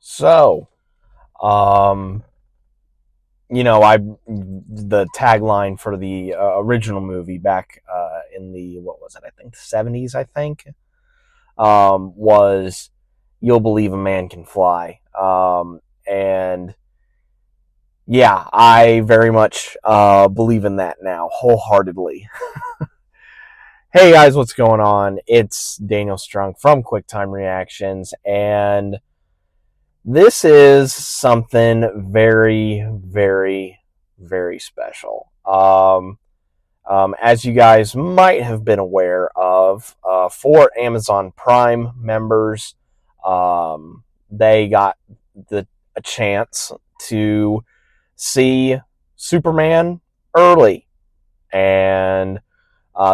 So, um, the tagline for the original movie back in the, what was it? I think 70s, I think, was "You'll believe a man can fly." And yeah, I very much believe in that now, wholeheartedly. Hey guys, what's going on? It's Daniel Strunk from QuickTime Reactions, and this is something very, very, very special. As you guys might have been aware of, for Amazon Prime members, they got a chance to see Superman early, and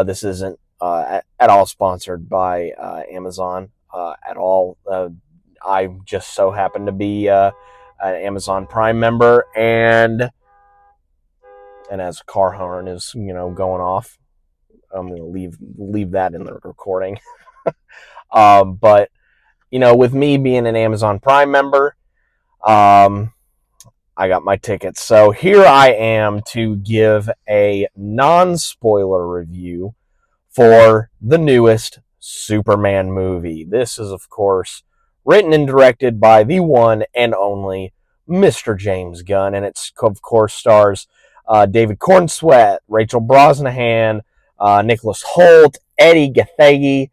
this isn't at all sponsored by Amazon at all. I just so happen to be an Amazon Prime member, and as a car horn is going off, I'm going to leave that in the recording. But with me being an Amazon Prime member, I got my tickets. So here I am to give a non-spoiler review for the newest Superman movie. This is, of course, written and directed by the one and only Mr. James Gunn, and it, of course, stars David Cornsweet, Rachel Brosnahan, Nicholashoult, Eddie Gathegi,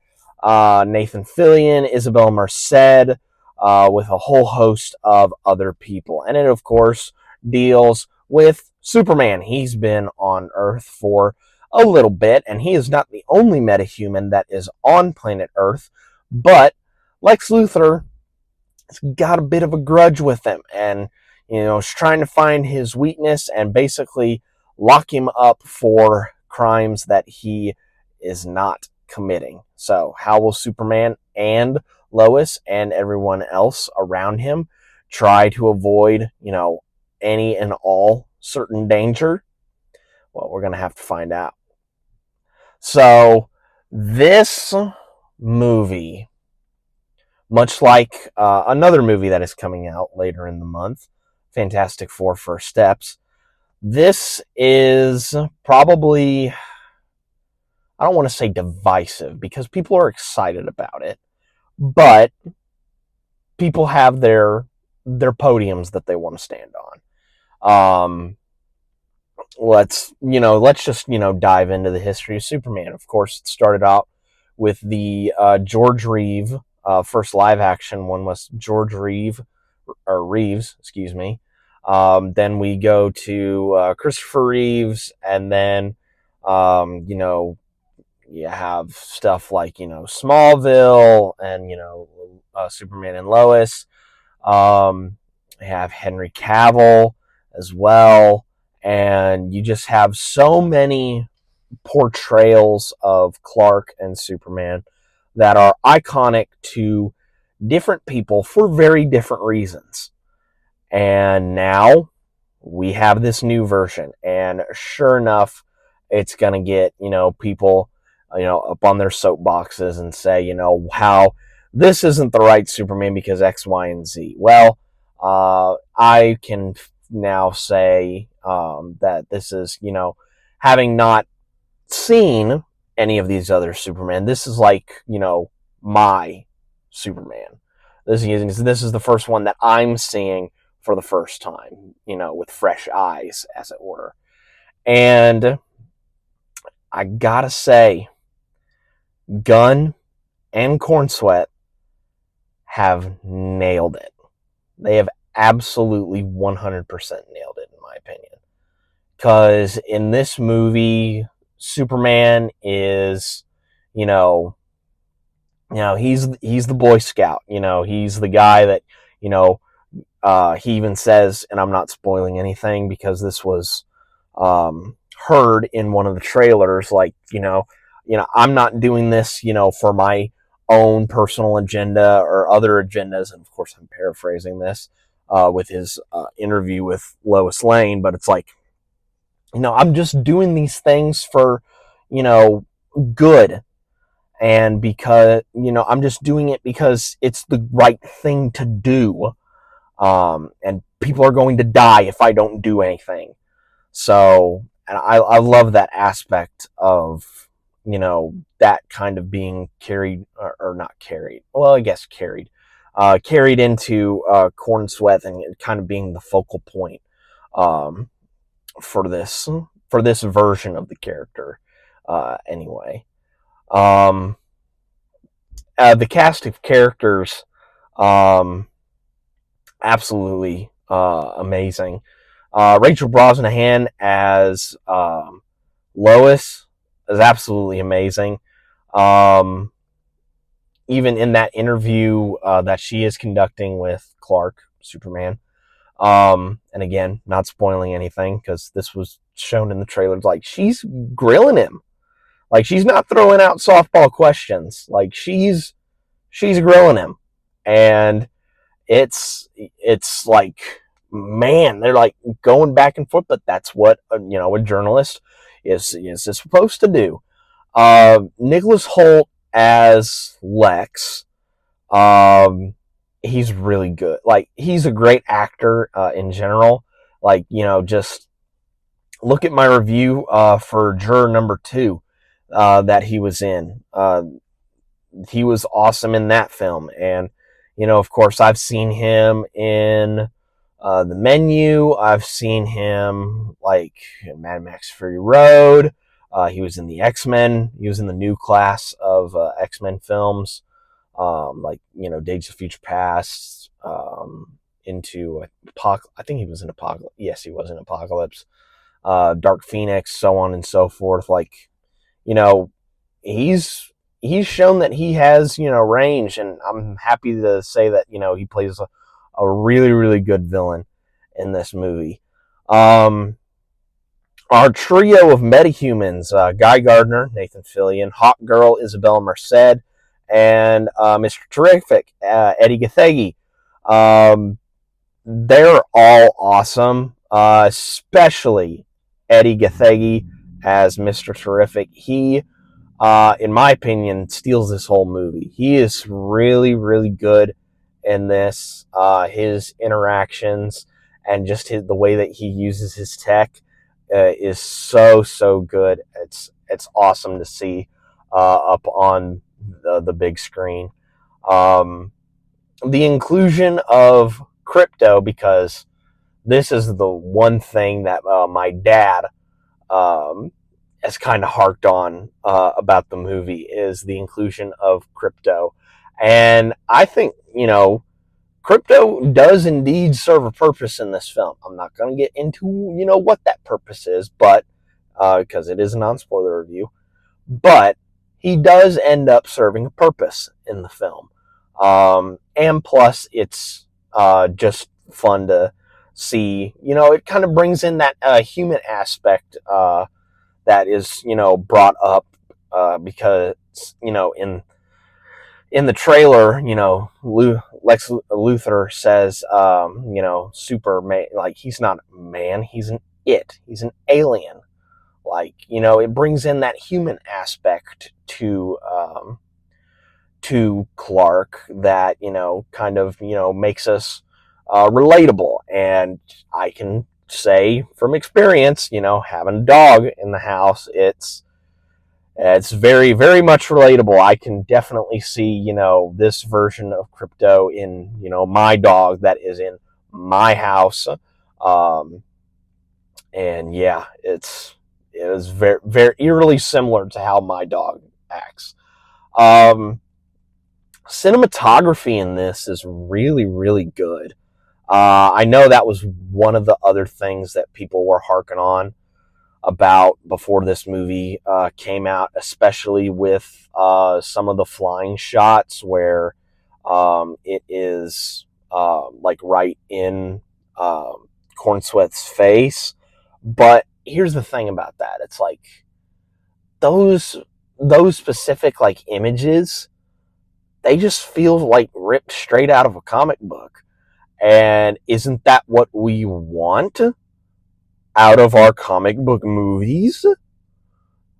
Nathan Fillion, Isabel Merced, with a whole host of other people. And it, of course, deals with Superman. He's been on Earth for a little bit, and he is not the only metahuman that is on planet Earth, but Lex Luthor has got a bit of a grudge with him, and is trying to find his weakness and basically lock him up for crimes that he is not committing. So how will Superman and Lois and everyone else around him try to avoid, any and all certain danger? Well, we're going to have to find out. So this movie, much like another movie that is coming out later in the month, Fantastic Four First Steps, this is probably, I don't want to say divisive, because people are excited about it, but people have their podiums that they want to stand on. Let's just dive into the history of Superman. Of course, it started out with the George Reeves first live action one was George Reeves, excuse me. Then we go to Christopher Reeves, and then you have stuff like Smallville, and Superman and Lois. You have Henry Cavill as well, and you just have so many portrayals of Clark and Superman that are iconic to different people for very different reasons. And now we have this new version, and sure enough, it's going to get, people, up on their soapboxes and say, how this isn't the right Superman because X, Y, and Z. Well, I can now say that this is, having not seen any of these other Superman, this is like, my Superman. This is the first one that I'm seeing for the first time, with fresh eyes, as it were. And I gotta say, Gunn and Cornsweet have nailed it. They have absolutely 100% nailed it, in my opinion. Because in this movie, Superman is, he's the Boy Scout. He's the guy that, he even says, and I'm not spoiling anything because this was heard in one of the trailers, like, I'm not doing this, for my own personal agenda or other agendas. And of course, I'm paraphrasing this with his interview with Lois Lane, but it's like, I'm just doing these things for, good. And because, I'm just doing it because it's the right thing to do. And people are going to die if I don't do anything. So, and I love that aspect of, that kind of being carried, or not carried. Well, I guess carried into Corn Sweat, and kind of being the focal point um, for this version of the character. Anyway, um, the cast of characters, um, absolutely amazing. Rachel Brosnahan as Lois is absolutely amazing. Um, Even in that interview that she is conducting with Clark, Superman, and again, not spoiling anything because this was shown in the trailers, like she's grilling him. Like she's not throwing out softball questions. Like she's grilling him. And it's like, man, they're like going back and forth, but that's what a journalist is supposed to do. Nicholas Hoult as Lex, he's really good. Like he's a great actor in general. Like just look at my review for Juror Number 2 that he was in. He was awesome in that film, and of course, I've seen him in The Menu. I've seen him like in Mad Max Fury Road. He was in the X-Men. He was in the new class of X-Men films, like Days of Future Past, into I think he was in Apocalypse. Yes, he was in Apocalypse. Dark Phoenix, so on and so forth. Like, he's shown that he has range, and I'm happy to say that he plays a really, really good villain in this movie. Our trio of metahumans: Guy Gardner, Nathan Fillion, Hawk Girl, Isabella Merced, and Mr. Terrific, Eddie Gathegi. They're all awesome, especially Eddie Gathegi as Mr. Terrific. He, in my opinion, steals this whole movie. He is really, really good in this. His interactions and just the way that he uses his tech is so good. It's awesome to see up on the big screen. The inclusion of crypto, because this is the one thing that my dad has kind of harked on about the movie, is the inclusion of crypto. And I think, crypto does indeed serve a purpose in this film. I'm not going to get into, what that purpose is, but because it is a non-spoiler review, but he does end up serving a purpose in the film. And plus, it's just fun to see. It kind of brings in that human aspect that is, brought up because, in the trailer, Lex Luthor says, Superman, like he's not a man, he's he's an alien. Like, it brings in that human aspect to Clark that, kind of, makes us relatable. And I can say from experience, having a dog in the house, it's very, very much relatable. I can definitely see, this version of crypto in, my dog that is in my house. And yeah, it was very, very eerily similar to how my dog acts. Cinematography in this is really, really good. I know that was one of the other things that people were harking on about before this movie came out, especially with some of the flying shots where it is like right in Cornsweat's face. But here's the thing about that: it's like those specific like images, they just feel like ripped straight out of a comic book. And isn't that what we want out of our comic book movies?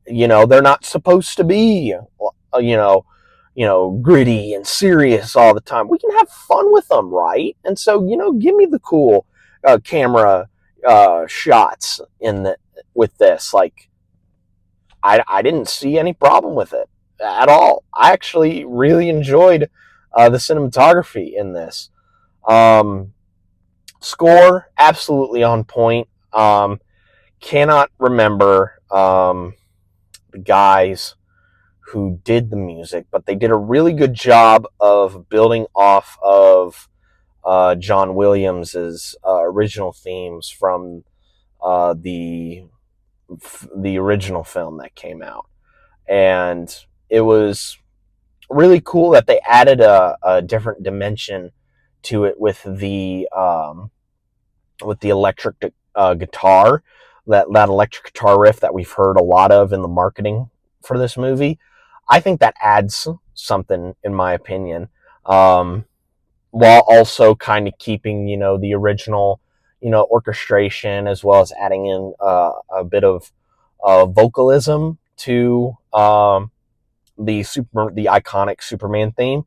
They're not supposed to be, gritty and serious all the time. We can have fun with them, right? And so, give me the cool camera shots with this. Like, I didn't see any problem with it at all. I actually really enjoyed the cinematography in this. Score, absolutely on point. Cannot remember the guys who did the music, but they did a really good job of building off of John Williams's original themes from the original film that came out. And it was really cool that they added a different dimension to it with the electric guitar, that electric guitar riff that we've heard a lot of in the marketing for this movie. I think that adds something, in my opinion, while also kind of keeping, the original, orchestration, as well as adding in a bit of vocalism to the iconic Superman theme.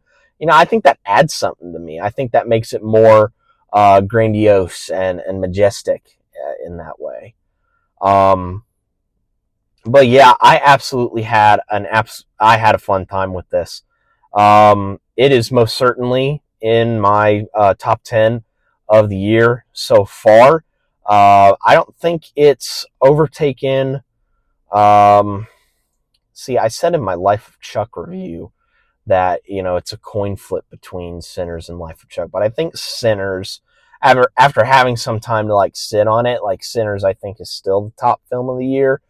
I think that adds something to me. I think that makes it more grandiose and majestic in that way. But yeah, I absolutely had I had a fun time with this. It is most certainly in my top 10 of the year so far. I don't think it's overtaken. See, I said in my Life of Chuck review that, it's a coin flip between Sinners and Life of Chuck. But I think Sinners, after having some time to sit on it, Sinners, I think, is still the top film of the year.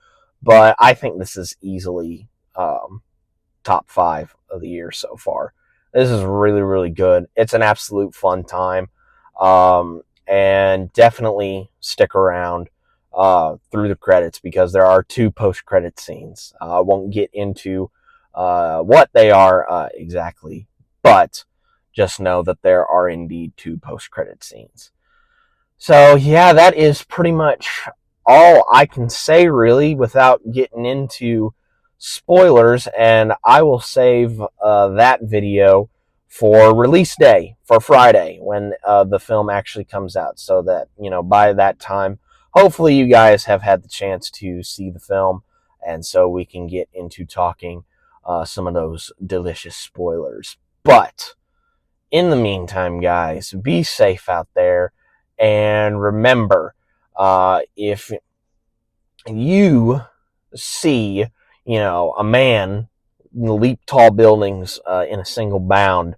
But I think this is easily top 5 of the year so far. This is really, really good. It's an absolute fun time. And definitely stick around through the credits, because there are 2 post-credit scenes. I won't get into what they are exactly, but just know that there are indeed 2 post-credit scenes. So yeah, that is pretty much all I can say, really, without getting into spoilers, and I will save that video for release day, for Friday, when the film actually comes out, so that, by that time, hopefully you guys have had the chance to see the film, and so we can get into talking some of those delicious spoilers. But in the meantime, guys, be safe out there, and remember, if you see, a man leap tall buildings in a single bound,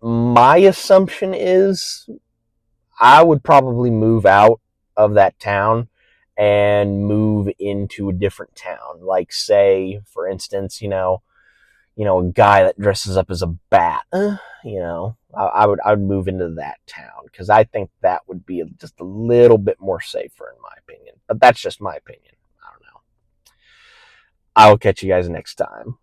my assumption is I would probably move out of that town and move into a different town. Like, say, for instance, a guy that dresses up as a bat. I would move into that town, because I think that would be just a little bit more safer, in my opinion. But that's just my opinion. I don't know. I will catch you guys next time.